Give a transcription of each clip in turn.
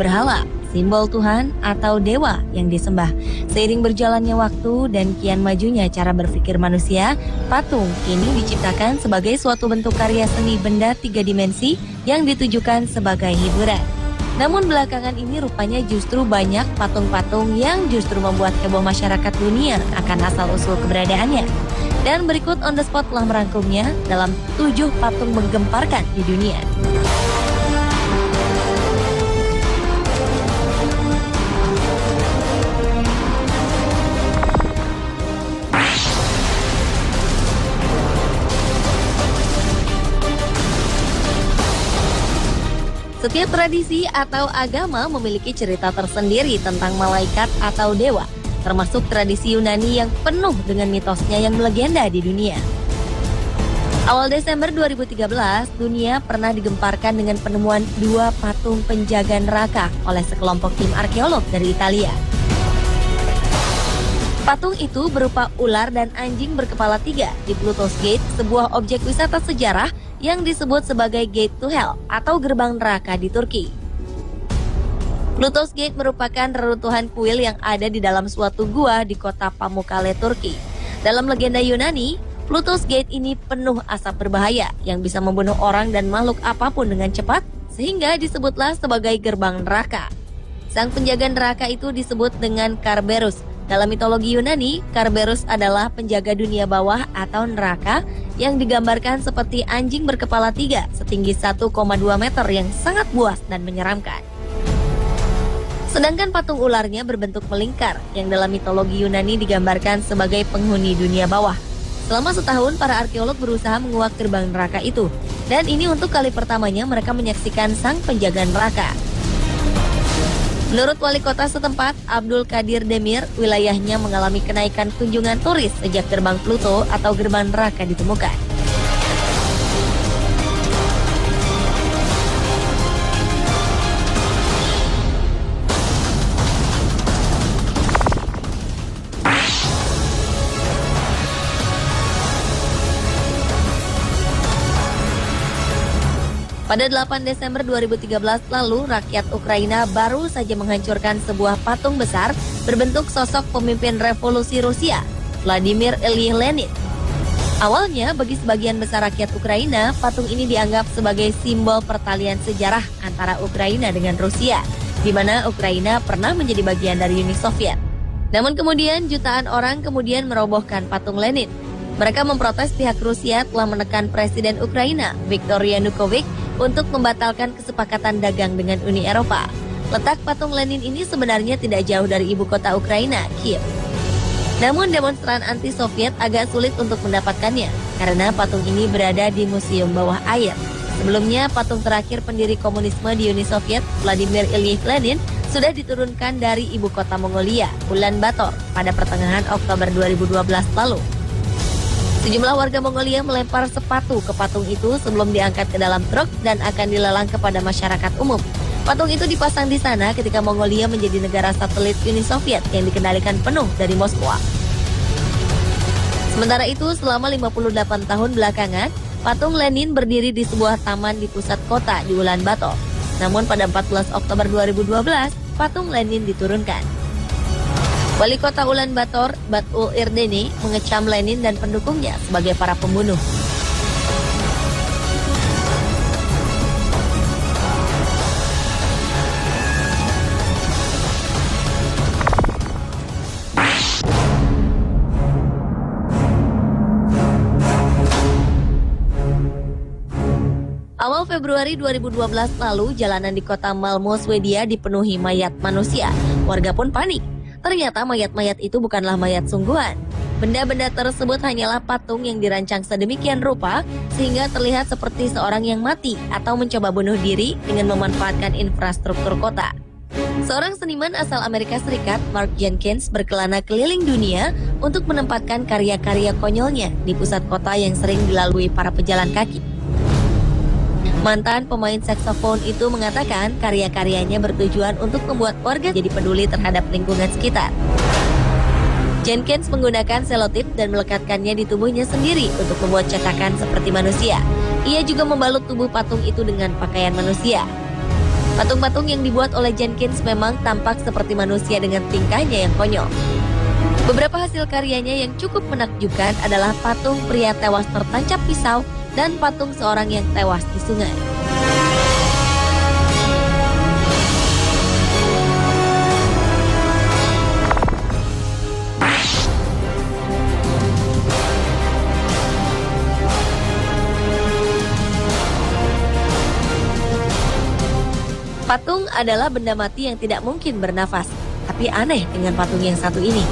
berhala, simbol Tuhan atau dewa yang disembah. Seiring berjalannya waktu dan kian majunya cara berpikir manusia, patung kini diciptakan sebagai suatu bentuk karya seni benda tiga dimensi yang ditujukan sebagai hiburan. Namun belakangan ini rupanya justru banyak patung-patung yang justru membuat heboh masyarakat dunia akan asal-usul keberadaannya. Dan berikut On The Spot telah merangkumnya dalam 7 patung menggemparkan di dunia. Setiap tradisi atau agama memiliki cerita tersendiri tentang malaikat atau dewa, termasuk tradisi Yunani yang penuh dengan mitosnya yang melegenda di dunia. Awal Desember 2013, dunia pernah digemparkan dengan penemuan 2 patung penjaga neraka oleh sekelompok tim arkeolog dari Italia. Patung itu berupa ular dan anjing berkepala 3 di Pluto's Gate, sebuah objek wisata sejarah yang disebut sebagai Gate to Hell atau gerbang neraka di Turki. Pluto's Gate merupakan reruntuhan kuil yang ada di dalam suatu gua di kota Pamukkale, Turki. Dalam legenda Yunani, Pluto's Gate ini penuh asap berbahaya yang bisa membunuh orang dan makhluk apapun dengan cepat, sehingga disebutlah sebagai gerbang neraka. Sang penjaga neraka itu disebut dengan Kerberos. Dalam mitologi Yunani, Kerberos adalah penjaga dunia bawah atau neraka yang digambarkan seperti anjing berkepala 3 setinggi 1,2 meter yang sangat buas dan menyeramkan. Sedangkan patung ularnya berbentuk melingkar yang dalam mitologi Yunani digambarkan sebagai penghuni dunia bawah. Selama setahun, para arkeolog berusaha menguak gerbang neraka itu. Dan ini untuk kali pertamanya mereka menyaksikan sang penjaga neraka. Menurut wali kota setempat, Abdul Qadir Demir, wilayahnya mengalami kenaikan kunjungan turis sejak gerbang Pluto atau gerbang neraka ditemukan. Pada 8 Desember 2013 lalu, rakyat Ukraina baru saja menghancurkan sebuah patung besar berbentuk sosok pemimpin revolusi Rusia, Vladimir Ilyich Lenin. Awalnya, bagi sebagian besar rakyat Ukraina, patung ini dianggap sebagai simbol pertalian sejarah antara Ukraina dengan Rusia, di mana Ukraina pernah menjadi bagian dari Uni Soviet. Namun kemudian, jutaan orang kemudian merobohkan patung Lenin. Mereka memprotes pihak Rusia telah menekan Presiden Ukraina, Viktor Yanukovych, untuk membatalkan kesepakatan dagang dengan Uni Eropa. Letak patung Lenin ini sebenarnya tidak jauh dari ibu kota Ukraina, Kiev. Namun demonstran anti-Soviet agak sulit untuk mendapatkannya, karena patung ini berada di museum bawah air. Sebelumnya, patung terakhir pendiri komunisme di Uni Soviet, Vladimir Ilyich Lenin, sudah diturunkan dari ibu kota Mongolia, Ulan Bator, pada pertengahan Oktober 2012 lalu. Sejumlah warga Mongolia melempar sepatu ke patung itu sebelum diangkat ke dalam truk dan akan dilelang kepada masyarakat umum. Patung itu dipasang di sana ketika Mongolia menjadi negara satelit Uni Soviet yang dikendalikan penuh dari Moskwa. Sementara itu, selama 58 tahun belakangan, patung Lenin berdiri di sebuah taman di pusat kota di Ulan Bator. Namun pada 14 Oktober 2012, patung Lenin diturunkan. Wali kota Ulan Bator, Batul Irdeni, mengecam Lenin dan pendukungnya sebagai para pembunuh. Awal Februari 2012 lalu, jalanan di kota Malmo, Swedia dipenuhi mayat manusia. Warga pun panik. Ternyata mayat-mayat itu bukanlah mayat sungguhan. Benda-benda tersebut hanyalah patung yang dirancang sedemikian rupa sehingga terlihat seperti seorang yang mati atau mencoba bunuh diri dengan memanfaatkan infrastruktur kota. Seorang seniman asal Amerika Serikat, Mark Jenkins, berkelana keliling dunia untuk menempatkan karya-karya konyolnya di pusat kota yang sering dilalui para pejalan kaki. Mantan pemain saksofon itu mengatakan karya-karyanya bertujuan untuk membuat warga jadi peduli terhadap lingkungan sekitar. Jenkins menggunakan selotip dan melekatkannya di tubuhnya sendiri untuk membuat cetakan seperti manusia. Ia juga membalut tubuh patung itu dengan pakaian manusia. Patung-patung yang dibuat oleh Jenkins memang tampak seperti manusia dengan tingkahnya yang konyol. Beberapa hasil karyanya yang cukup menakjubkan adalah patung pria tewas tertancap pisau dan patung seorang yang tewas di sungai. Patung adalah benda mati yang tidak mungkin bernafas, tapi aneh dengan patung yang satu ini.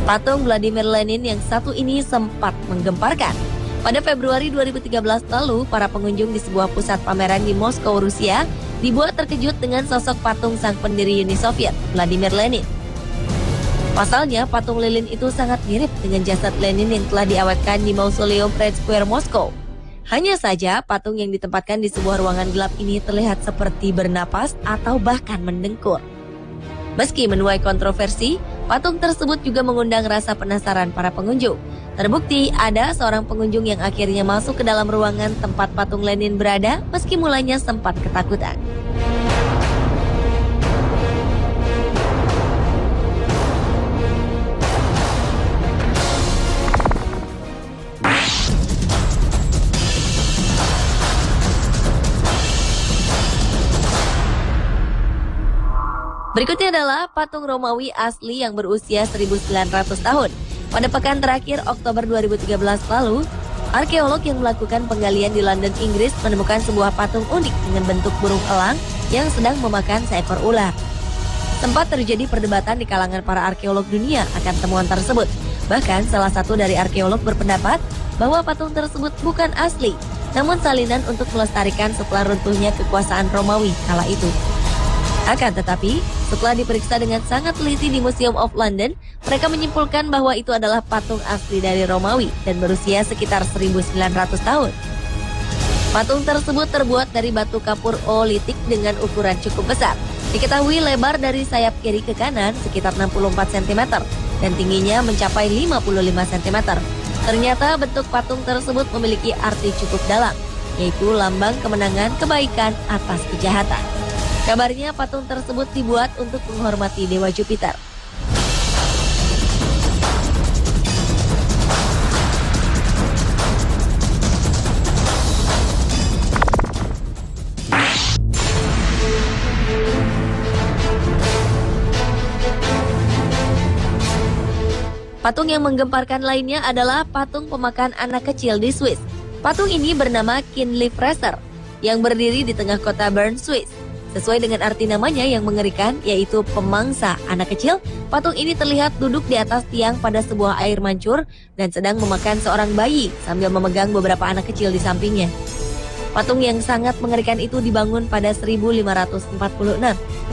Patung Vladimir Lenin yang satu ini sempat menggemparkan. Pada Februari 2013 lalu, para pengunjung di sebuah pusat pameran di Moskow, Rusia, dibuat terkejut dengan sosok patung sang pendiri Uni Soviet, Vladimir Lenin. Pasalnya, patung lilin itu sangat mirip dengan jasad Lenin yang telah diawetkan di Mausoleum Red Square, Moskow. Hanya saja, patung yang ditempatkan di sebuah ruangan gelap ini terlihat seperti bernapas atau bahkan mendengkur. Meski menuai kontroversi, patung tersebut juga mengundang rasa penasaran para pengunjung. Terbukti ada seorang pengunjung yang akhirnya masuk ke dalam ruangan tempat patung Lenin berada meski mulanya sempat ketakutan. Berikutnya adalah patung Romawi asli yang berusia 1900 tahun. Pada pekan terakhir Oktober 2013 lalu, arkeolog yang melakukan penggalian di London, Inggris menemukan sebuah patung unik dengan bentuk burung elang yang sedang memakan seekor ular. Sempat terjadi perdebatan di kalangan para arkeolog dunia akan temuan tersebut. Bahkan salah satu dari arkeolog berpendapat bahwa patung tersebut bukan asli, namun salinan untuk melestarikan setelah runtuhnya kekuasaan Romawi kala itu. Akan tetapi, setelah diperiksa dengan sangat teliti di Museum of London, mereka menyimpulkan bahwa itu adalah patung asli dari Romawi dan berusia sekitar 1900 tahun. Patung tersebut terbuat dari batu kapur oolitik dengan ukuran cukup besar. Diketahui lebar dari sayap kiri ke kanan sekitar 64 cm dan tingginya mencapai 55 cm. Ternyata bentuk patung tersebut memiliki arti cukup dalam, yaitu lambang kemenangan kebaikan atas kejahatan. Kabarnya patung tersebut dibuat untuk menghormati Dewa Jupiter. Patung yang menggemparkan lainnya adalah patung pemakan anak kecil di Swiss. Patung ini bernama Kindly Fraser yang berdiri di tengah kota Bern, Swiss. Sesuai dengan arti namanya yang mengerikan, yaitu pemangsa anak kecil, patung ini terlihat duduk di atas tiang pada sebuah air mancur dan sedang memakan seorang bayi sambil memegang beberapa anak kecil di sampingnya. Patung yang sangat mengerikan itu dibangun pada 1546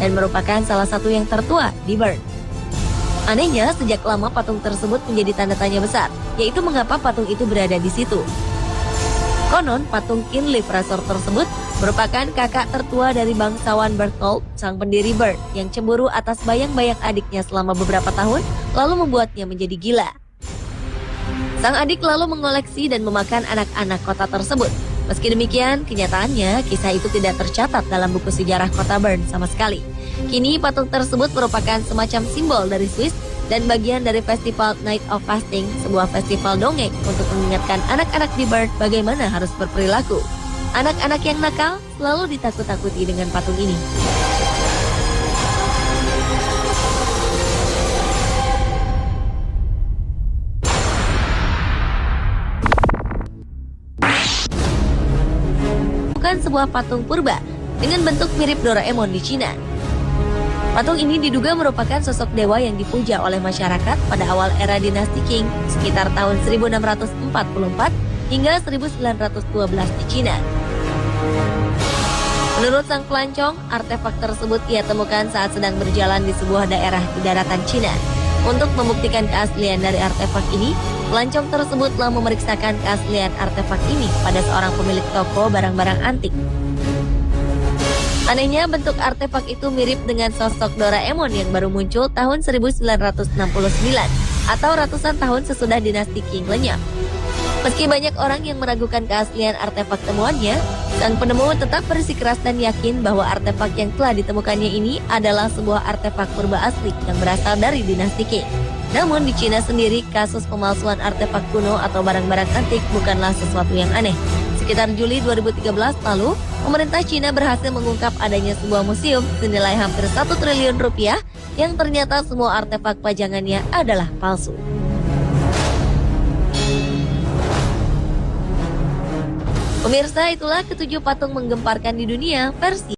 dan merupakan salah satu yang tertua di Bern. Anehnya, sejak lama patung tersebut menjadi tanda tanya besar, yaitu mengapa patung itu berada di situ. Konon, patung Kindly Fraser tersebut merupakan kakak tertua dari bangsawan Berthold, sang pendiri Bern, yang cemburu atas bayang-bayang adiknya selama beberapa tahun, lalu membuatnya menjadi gila. Sang adik lalu mengoleksi dan memakan anak-anak kota tersebut. Meski demikian, kenyataannya kisah itu tidak tercatat dalam buku sejarah kota Bern sama sekali. Kini patung tersebut merupakan semacam simbol dari Swiss dan bagian dari festival Night of Fasting, sebuah festival dongeng untuk mengingatkan anak-anak di Bern bagaimana harus berperilaku. Anak-anak yang nakal selalu ditakut-takuti dengan patung ini. Bukan sebuah patung purba dengan bentuk mirip Doraemon di Cina. Patung ini diduga merupakan sosok dewa yang dipuja oleh masyarakat pada awal era dinasti Qing sekitar tahun 1644 hingga 1912 di Cina. Menurut sang pelancong, artefak tersebut ia temukan saat sedang berjalan di sebuah daerah di daratan Cina. Untuk membuktikan keaslian dari artefak ini, pelancong tersebut telah memeriksakan keaslian artefak ini pada seorang pemilik toko barang-barang antik. Anehnya, bentuk artefak itu mirip dengan sosok Doraemon yang baru muncul tahun 1969 atau ratusan tahun sesudah dinasti Qing lenyap. Meski banyak orang yang meragukan keaslian artefak temuannya, sang penemu tetap bersikeras dan yakin bahwa artefak yang telah ditemukannya ini adalah sebuah artefak purba asli yang berasal dari dinasti Qing. Namun di Cina sendiri, kasus pemalsuan artefak kuno atau barang-barang antik bukanlah sesuatu yang aneh. Sekitar Juli 2013 lalu, pemerintah Cina berhasil mengungkap adanya sebuah museum senilai hampir 1 triliun rupiah yang ternyata semua artefak pajangannya adalah palsu. Pemirsa, itulah ketujuh patung menggemparkan di dunia versi